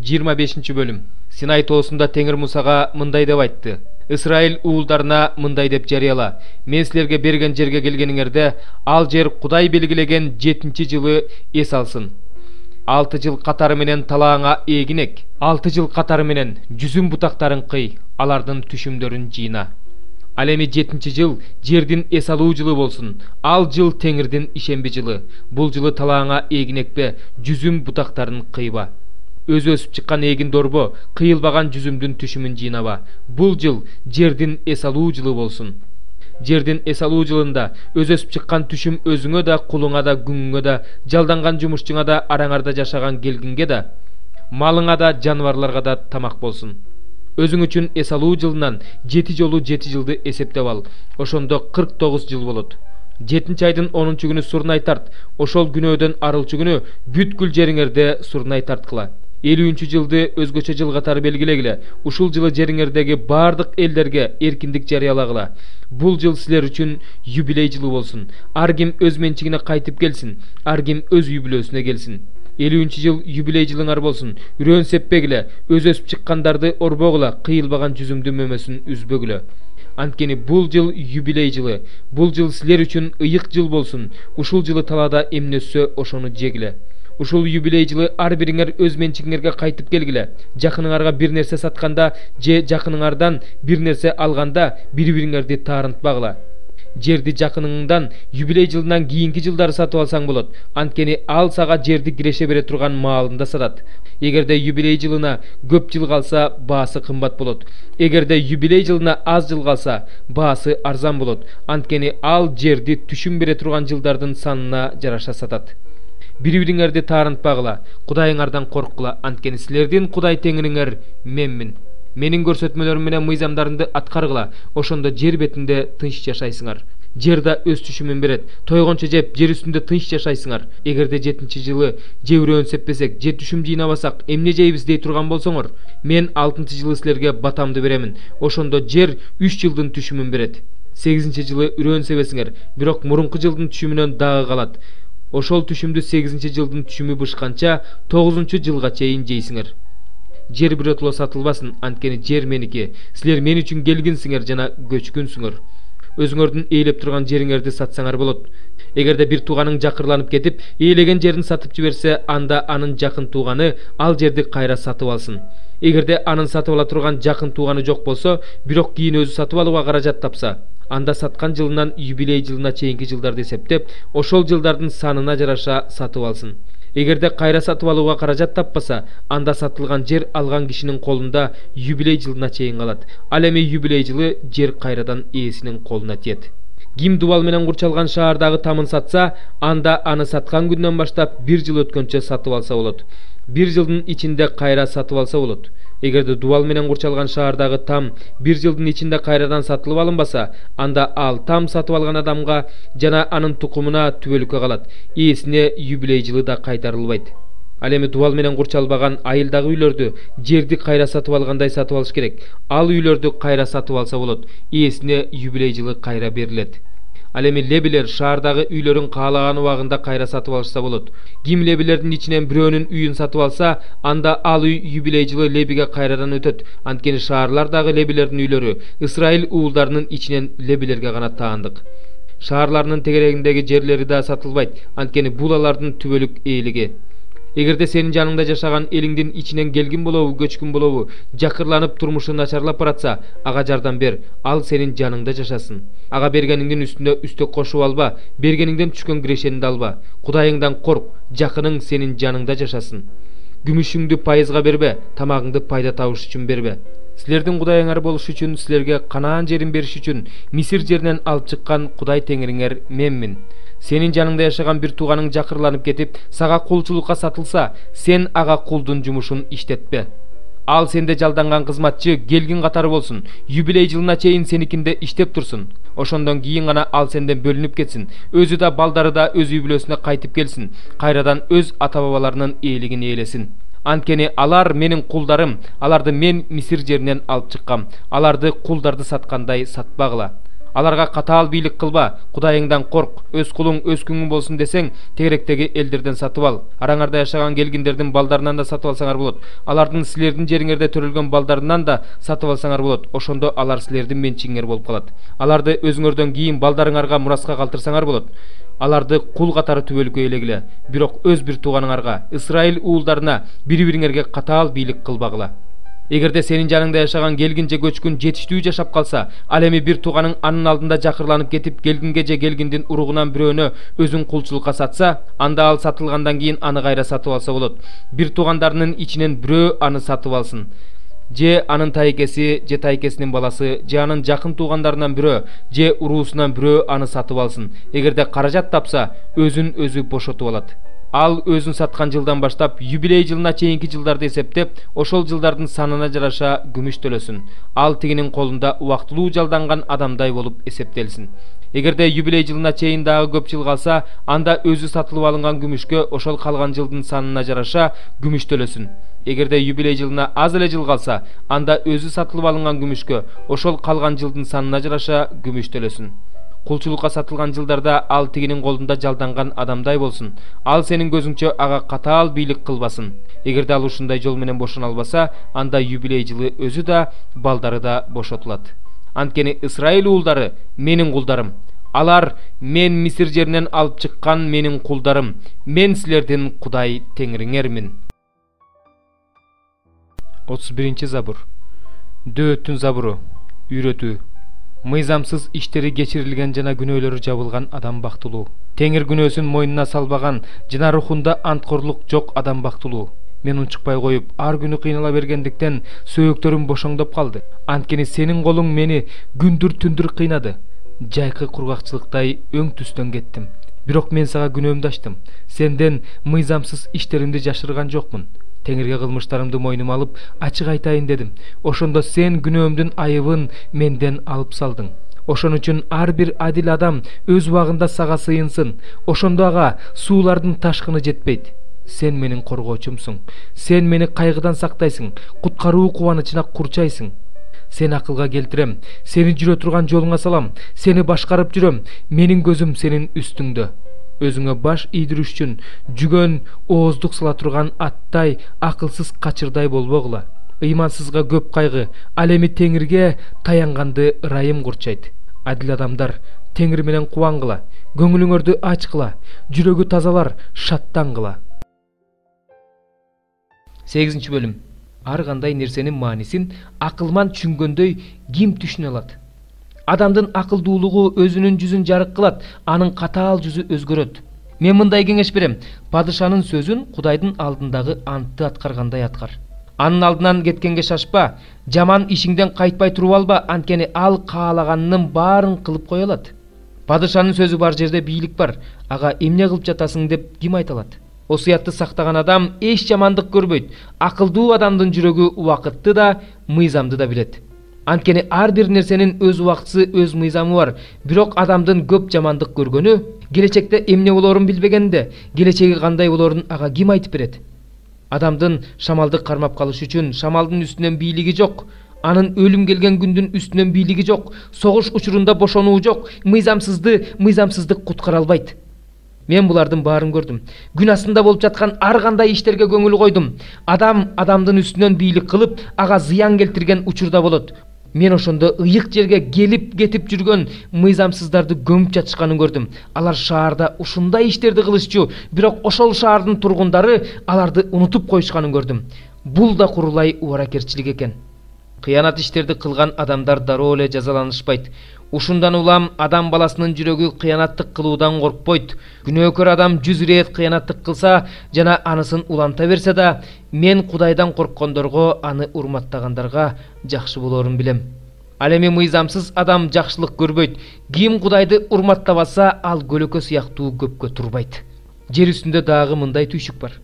25-бөлүм. Синай тоосунда Теңир Мусага мындай деп айтты: Исраил уулдарына мындай деп жарыяла: мен силерге берген жерге келгениңерде ал жер Кудай белгилеген 7-чи жылы эс алсын. 6 жыл катары менен талааңа эгин эк. 6 жыл катары менен жүзүм бутактарын кый, алардын түшүмдөрүн жыйна. Ал эми 7-чи жыл жердин эс алуу жылы болсун. Ал жыл Теңирдин ишемби жылы. Бул жылы талааңа эгин экпе, жүзүм бутактарын кыйба. Өзү өсүп чыккан эгин дорбо, кыйылбаган жүзүмдүн түшүмүн жыйнаба. Бул жыл жердин эс алуу жылы болсун. Жердин эс алуу жылында өз өсүп чыккан түшүм өзүңө да, кулуңа да, күңүңө да, жалданган жумушчуңа да, араңарда жашаган келгинге да, малыңа да, жаныбарларга да тамак болсун. Өзүң үчүн эс алуу жылынан 7 жолу 7 жылды эсептеп ал. Ошондо 49 жыл болот. 7-чи айдын 10-чу күнү сурнай тарт. Ошол күнөөдөн арылчу күнү бүткүл жериңерде сурнай тарткыла. 50-чү жылды өзгөчө жыл катары белгилегиле. Ушул жылы жериңердеги бардык элдерге эркиндик жарыялагыла. Бул жыл силер үчүн юбилей жылы болсун. Ар ким өз менчигине кайтып келсин. Ар ким өз юбилейсине келсин. 50-чү жыл юбилей жылыңар болсун. Үрөөн сеппегиле, өз өсүп чыккандарды орбогула, кыйылбаган жүзүмдү мөмөсүн үзбөгүлө. Анткени бул жыл юбилей жылы. Бул жыл силер үчүн ыйык жыл болсун. Ушул жылы талаада эмне өссө ошону жегиле. Ушул юбилей жылы ар бириңер өз менчигиңерге кайтып келгиле. Жакыныңарга бир нерсе сатканда же жакыныңардан бир нерсе алганда бири-бириңерди таарынтпагыла. Жерди жакыныңдан юбилей жылынан кийинки жылдары сатып алсаң болот. Анткени ал сага жерди киреше бере турган маалында сатат. Эгерде юбилей жылына көп жыл калса, баасы кымбат болот. Эгерде юбилей жылына аз жыл калса, баасы арзан болот. Анткени ал жерди түшүм бере турган жылдардын санына жараша сатат. Бири-бириңерди таарынтпагыла, Кудайыңардан корккула, анткени силердин Кудай Теңириңер менмин. Менин көрсөтмөлөрүм менен мыйзамдарымды аткаргыла, ошондо жер бетинде тынч жашайсыңар. Жер да өз түшүмүн берет. Тойгончо жеп, жер үстүндө тынч жашайсыңар. Эгерде 7-чи жылы же үрөөн сеппесек, же түшүм жыйнабасак, эмне жейбиз дей турган болсоңор, мен 6-чы жылы силерге батамды беремин. Ошондо жер 3 жылдын түшүмүн берет. 8-чи жылы үрөөн себесиңер, бирок мурунку жылдын түшүмүнөн дагы калат. Ошол түшүмдү 8-чи жылдын түшүмү бышканча 9-чу жылга чейин жейсиңер. Жер биротоло сатылбасын, анткени жер меники. Силер мен үчүн келгинсиңер жана көчкүнсүңөр. Өзүңөрдүн ээлеп турган жериңерди сатсаңар болот. Эгерде бир тууганың жакырланып кетип, ээлеген жерин сатып жиберсе, анда анын жакын тууганы ал жерди кайра сатып алсын. Эгерде анын сатып ала турган жакын тууганы жок болсо, бирок кийин өзү сатып алууга каражат тапса, анда саткан жылынан юбилей жылына чейинки жылдарды эсептеп, ошол жылдардын санына жараша сатып алсын. Эгерде кайра сатып алууга каражат таппаса, анда сатылган жер алган кишинин колунда юбилей жылына чейин калат. Ал эми юбилей жылы жер кайрадан ээсинин колуна тиет. Ким дубал менен курчалган шаардагы тамын сатса, анда аны саткан күндөн баштап 1 жыл өткөнчө сатып алса болот. 1 жылдын ичинде кайра сатып алса болот. Эгерде дубал менен курчалган шаардагы там 1 жылдын ичинде кайрадан сатылып алынбаса, анда ал там сатып алган адамга жана анын тукумуна түбөлүккө калат. Ээсине юбилей жылы да кайтарылбайт. Ал эми дубал менен курчалбаган айылдагы үйлөрдү жерди кайра сатып алгандай сатып алыш керек. Ал үйлөрдү кайра сатып алса болот. Ээсине юбилей жылы кайра берилет. Ал эми лебилер шаардагы үйлөрүн каалаган убагында кайра сатып алышса болот. Ким лебилердин ичинен бирөөнүн үйүн сатып алса, анда ал үй юбилей жылы лебиге кайрадан өтөт. Анткени шаарлардагы лебилердин үйлөрү Исраил уулдарынын ичинен лебилерге гана таандык. Шаарларынын тегерегиндеги жерлери да сатылбайт, анткени бул алардын түбөлүк ээлиги. Эгерде сенин жаныңда жашаган элиңдин ичинен келгин болобу, көчкүн болобу, жакырланып турмушу начарлап баратса, ага жардам бер. Ал сенин жаныңда жашасын. Ага бергениңдин үстүнө үстөк кошуп алба, бергениңден түшкөн кирешенди алба. Кудайыңдан корк, жакының сенин жаныңда жашасын. Күмүшүңдү пайызга бербе, тамагыңды пайда табыш үчүн бербе. Силердин Кудайыңар болуш үчүн, силерге Канаан жерин бериш үчүн Мисир жеринен алып чыккан Кудай Теңириңер менмин. Сенин жаныңда жашаган бир тууганың жакырланып кетип, сага кулчулукка сатылса, сен ага кулдун жумушун иштетпе. Ал сенде жалданган кызматчы келгин катары болсун. Юбилей жылына чейин сеникинде иштеп турсун. Ошондон кийин гана ал сенден бөлүнүп кетсин. Өзү да балдары да өз үй бүлөсүнө кайтып келсин. Кайрадан өз ата-бабаларынын ээлигин ээлесин. Анткени алар менин кулдарым, аларды мен Мисир жеринен алып чыккам. Аларды кулдарды саткандай сатпагыла. Аларга катаал бийлик кылба, Кудайыңдан корк, өз кулуң өз күңүң болсун десең, тегеректеги элдерден сатып ал. Араңарда жашаган келгиндердин балдарынан да сатып алсаңар болот. Алардын силердин жериңерде төрөлгөн балдарынан да сатып алсаңар болот. Ошондо алар силердин менчигиңер болуп калат. Аларды өзүңөрдөн кийин балдарыңарга мураска калтырсаңар болот. Аларды кул катары түбөлүккө элегиле. Бирок өз бир тууганыңарга, Исраил уулдарына бири-бириңерге катаал бийлик кылбагыла. Эгерде сенин жаныңда жашаган келгин же көчкүн жетиштүү жашап калса, ал эми бир тууганың анын алдында жакырланып кетип, келгинге же келгиндин уругунан бирөөнө өзүн кулчулукка сатса, анда ал сатылгандан кийин аны кайра сатып алса болот. Бир туугандарынын ичинен бирөө аны сатып алсын. Же анын тайкеси, же тайкесинин баласы, же анын жакын туугандарынан бирөө, же уруусунан бирөө аны сатып алсын. Эгерде каражат тапса, өзүн өзү бошотуп алат. Ал өзүн саткан жылдан баштап юбилей жылына чейинки жылдарды эсептеп, ошол жылдардын санына жараша күмүш төлөсүн. Ал тигинин колунда убактылуу жалданган адамдай болуп эсептелсин. Эгерде юбилей жылына чейин дагы көп жыл калса, анда өзү сатылып алынган күмүшкө ошол калган жылдын санына жараша күмүш төлөсүн. Эгерде юбилей жылына аз эле жыл калса, анда өзү сатылып алынган күмүшкө ошол калган жылдын санына жараша күмүш төлөсүн. Кулчулукка сатылган жылдарда ал тигинин колунда жалданган адамдай болсун. Ал сенин көзүңчө ага катаал бийлик кылбасын. Эгерде ал ушундай жол менен бошоно албаса, анда юбилей жылы өзү да, балдары да бошотулат. Анткени Исраил уулдары менин кулдарым. Алар мен Мисир жеринен алып чыккан менин кулдарым. Мен силердин Кудай теңириңермин. 31 забур. Дөөттүн забуру. Үйрөтүү. Мыйзамсыз иштери кечирилген жана күнөөлөрү жабылган адам бактылуу. Теңир күнөөсүн мойнуна салбаган жана рухунда анткорлук жок адам бактылуу. Мен унчукпай коюп, ар күнү кыйнала бергендиктен сөөктөрүм бошоңдоп калды. Анткени сенин колуң мени күндүр-түндүр кыйнады. Жайкы кургакчылыктай өң түстөн кеттим. Бирок мен сага күнөөмдү ачтым. Сенден мыйзамсыз иштеримди жашырган жокмун. Теңирге кылмыштарымды мойнума алып, ачык айтайын дедим. Ошондо сен күнөөмдүн айыбын менден алып салдың. Ошон үчүн ар бир адил адам өз убагында сага сыйынсын. Ошондо ага суулардын ташкыны жетпейт. Сен менин коргоочумсуң. Сен мени кайгыдан сактайсың, куткаруу кубанычына курчайсың. Сени акылга келтирем, сени жүрө турган жолуңа салам, сени башкарып жүрөм, менин көзүм сенин үстүңдө. Өзүңө баш ийдириш үчүн жүгөн ооздук сала турган аттай акылсыз качырдай болбогула. Ыймансызга көп кайгы, ал эми Теңирге таянганды ырайым курчайт. Адил адамдар Теңир менен кубангыла, көңүлүңөрдү ачкыла, жүрөгү тазалар, шаттангыла. 8 бөлүм. Ар кандай нерсенин маанисин акылман түшүнгөндөй ким түшүнө алат? Адамдын акылдуулугу өзүнүн жүзүн жарык кылат, анын катаал жүзү өзгөрөт. Мен мындай кеңеш берем: падышанын сөзүн Кудайдын алдындагы антты аткаргандай аткар. Анын алдынан кеткенге шашпа, жаман ишиңден кайтпай туруп алба, анткени ал каалаганынын баарын кылып кое алат. Падышанын сөзү бар жерде бийлик бар, ага эмне кылып жатасың деп ким айта алат? Осуятты сактаган адам эч жамандык көрбөйт. Акылдуу адамдын жүрөгү убакытты да, мыйзамды да билет. Анткени ар бир нерсенин өз убактысы, өз мыйзамы бар. Бирок адамдын көп жамандык көргөнү, келечекте эмне болорун билбегенде, келечеги кандай болорун ага ким айтып берет? Адамдын шамалды кармап калыш үчүн шамалдын үстүнөн бийлиги жок. Анын өлүм келген күндүн үстүнөн бийлиги жок. Согуш учурунда бошонуу жок. Мыйзамсыздык куткара албайт. Мен булардын баарын көрдүм. Күн астында болуп жаткан ар кандай иштерге көңүл койдум. Адамдын үстүнөн бийлик кылып, ага зыян келтирген учурда болот. Мен ошондо ыйык жерге келип кетип жүргөн мыйзамсыздарды көмүп жатышканын көрдүм. Алар шаарда ушундай иштерди кылышчу, бирок ошол шаардын тургундары аларды унутуп коюшканын көрдүм. Бул да курулай убаракерчилик экен. Кыянат иштерди кылган адамдар дароо эле жазаланышпайт. Ушундан улам адам баласынын жүрөгү кыянаттык кылуудан коркпойт. Күнөөкөр адам 100 ирет кыянаттык кылса жана анысын уланта берсе да, мен Кудайдан корккондорго, аны урматтагандарга жакшы болорун билем. Ал эми мыйзамсыз адам жакшылык көрбөйт. Ким Кудайды урматтабаса, ал көлөкө сыяктуу көпкө турбайт. Жер үстүндө дагы мындай түйшүк бар.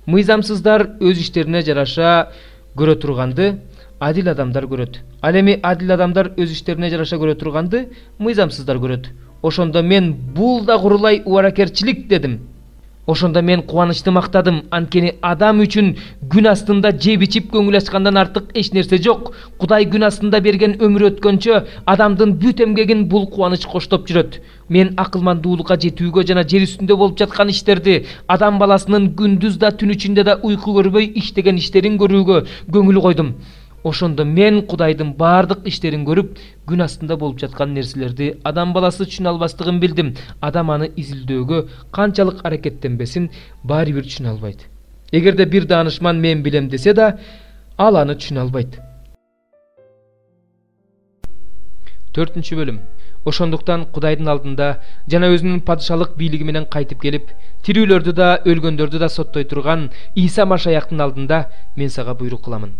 Мыйзамсыздар өз иштерине жараша көрө турганды адил адамдар көрөт. Ал эми адил адамдар өз иштерине жараша көрө турганды мыйзамсыздар көрөт. Ошондо мен бул да курулай убаракерчилик дедим. Ошондо мен кубанычты мактадым, анткени адам үчүн күн астында жеп ичип көңүл ачкандан артык эч нерсе жок. Кудай күн астында берген өмүр өткөнчө адамдын бүт эмгегин бул кубаныч коштоп жүрөт. Мен акылмандуулукка жетүүгө жана жер үстүндө болуп жаткан иштерди, адам баласынын күндүз да түн ичинде да уйку көрбөй иштеген иштерин көрүүгө көңүл койдум. Ошондо мен Кудайдын бардык иштерин көрүп, күн астында болуп жаткан нерселерди адам баласы түшүнө албастыгын билдим. Адам аны изилдөөгө канчалык аракеттенбесин, баары бир түшүнө албайт. Эгерде бир даанышман мен билем десе да, ал аны түшүнө албайт. 4-бөлүм. Ошондуктан Кудайдын алдында жана өзүнүн падышалык бийлиги менен кайтып келип, тирүүлөрдү да, өлгөндөрдү да соттой турган Иса Машаяктын алдында мен сага буйрук кыламын.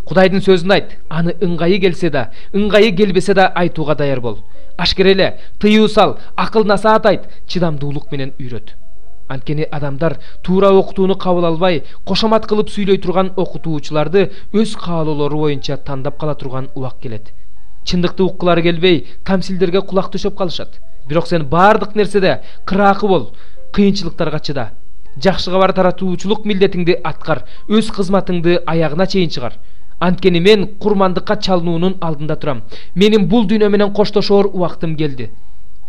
Кудайдын сөзүн айт, аны ыңгайы келсе да, ыңгайы келбесе да айтууга даяр бол. Ашкереле, тыюу сал, акыл насаат айт, чыдамдуулук менен үйрөт. Анткени адамдар туура окутууну кабыл албай, кошомат кылып сүйлөй турган окутуучуларды өз каалоолору боюнча тандап кала турган убак келет. Чындыкты уккулары келбей, тамсилдерге кулак төшөп калышат. Бирок сен бардык нерседе кыраакы бол, кыйынчылыктарга чыда. Жакшы кабар таратуучулук милдетиңди аткар, өз кызматыңды аягына чейин чыгар. Анткени мен курмандыкка чалынуунун алдында турам. Менин бул дүйнө менен коштошоор убактым келди.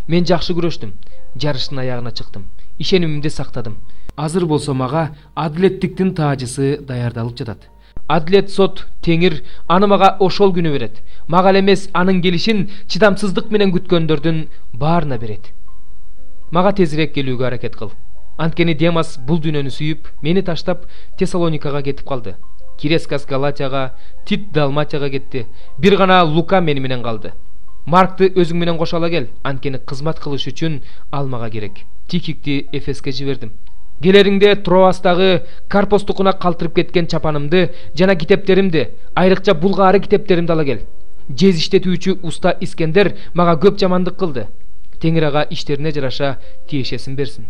Мен жакшы күрөштүм, жарыштын аягына чыктым. Ишенимимди сактадым. Азыр болсо мага адилеттиктин таажысы даярдалып жатат. Адилет сот Теңир аны мага ошол күнү берет. Мага эмес, анын келишин чыдамсыздык менен күткөндөрдүн баарына берет. Мага тезирээк келүүгө аракет кыл. Анткени Демас бул дүйнөнү сүйүп, мени таштап Тессалоникага кетип калды. Кирескас Галатияга, Тит Далматияга кетти. Бир гана Лука мени менен калды. Маркты өзүң менен кошо ала кел, анткени кызмат кылыш үчүн ал мага керек. Тихикти Эфеске жибердим. Келериңде Троастагы Карпостукуна калтырып кеткен чапанымды жана китептеримди, айрыкча Булгаары китептеримди ала кел. Жез иштетүүчү уста Искендер мага көп жамандык кылды. Теңир ага иштерине жараша тиешесин берсин.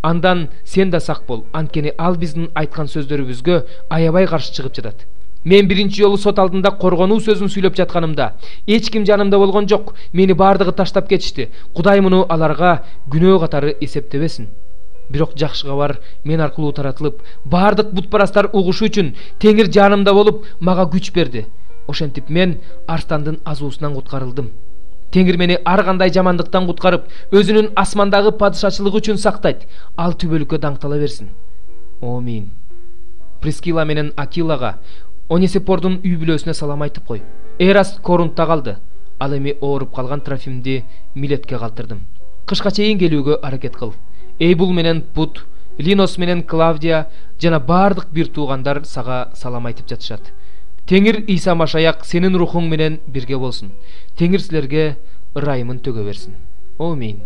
Андан сен да сак бол, анткени ал биздин айткан сөздөрүбүзгө аябай каршы чыгып жатат. Мен биринчи жолу сот алдында коргонуу сөзүн сүйлөп жатканымда эч ким жанымда болгон жок. Мени бардыгы таштап кетишти. Кудай муну аларга күнөө катары эсептебесин. Бирок жакшы кабар мен аркылуу таратылып, бардык бутпарастар угушу үчүн Теңир жанымда болуп, мага күч берди. Ошентип мен арстандын азуусунан куткарылдым. Теңир мени ар кандай жамандыктан куткарып, өзүнүн асмандагы падышачылыгы үчүн сактайт. Ал түбөлүккө даңтала берсин. Амин. Прискила менен Акилага, Онесипордун үй бүлөсүнө салам айтып кой. Эраст Корунтта калды. Ал эми ооруп калган Трофимди Милетке калтырдым. Кышка чейин келүүгө аракет кыл. Эйбул менен Пут, Линос менен Клавдия жана бардык бир туугандар сага салам айтып жатышат. Теңир Иса Машаяк сенин рухуң менен бирге болсун. Теңир силерге ырайымын төгө берсин. Амин.